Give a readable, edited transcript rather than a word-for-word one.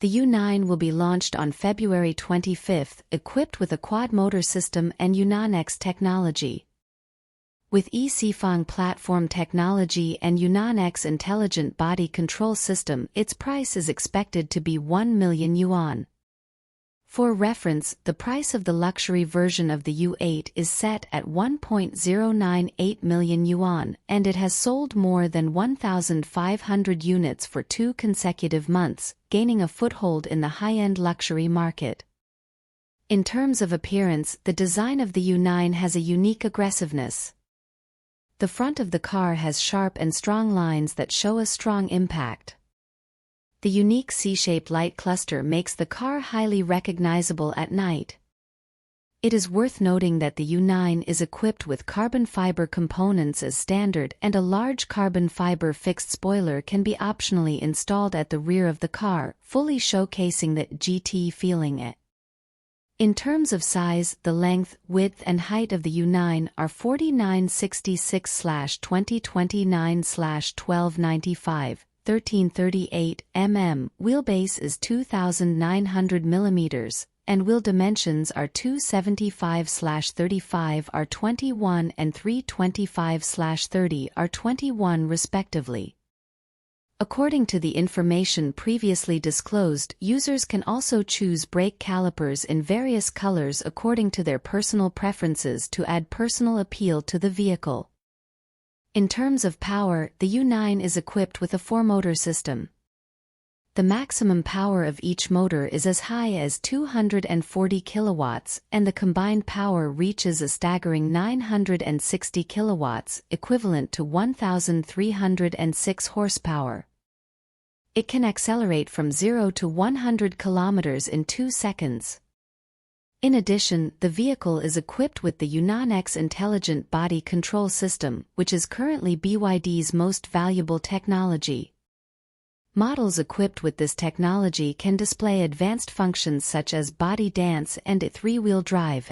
The U9 will be launched on February 25, equipped with a quad-motor system and Yunnan-X technology. With Yi Sifang platform technology and Yunnan-X intelligent body control system, its price is expected to be 1 million yuan. For reference, the price of the luxury version of the U8 is set at 1.098 million yuan, and it has sold more than 1,500 units for 2 consecutive months, gaining a foothold in the high-end luxury market. In terms of appearance, the design of the U9 has a unique aggressiveness. The front of the car has sharp and strong lines that show a strong impact. The unique C-shaped light cluster makes the car highly recognizable at night. It is worth noting that the U9 is equipped with carbon fiber components as standard, and a large carbon fiber fixed spoiler can be optionally installed at the rear of the car, fully showcasing the GT feeling. In terms of size, the length, width and height of the U9 are 4966/2029/1295. 1338 mm, wheelbase is 2,900 mm, and wheel dimensions are 275/35 R21 and 325/30 R21 respectively. According to the information previously disclosed, users can also choose brake calipers in various colors according to their personal preferences to add personal appeal to the vehicle. In terms of power, the U9 is equipped with a 4-motor system. The maximum power of each motor is as high as 240 kilowatts, and the combined power reaches a staggering 960 kilowatts, equivalent to 1,306 horsepower. It can accelerate from 0 to 100 kilometers in 2 seconds. In addition, the vehicle is equipped with the Yunnan-X intelligent body control system, which is currently BYD's most valuable technology. Models equipped with this technology can display advanced functions such as body dance and 3-wheel drive.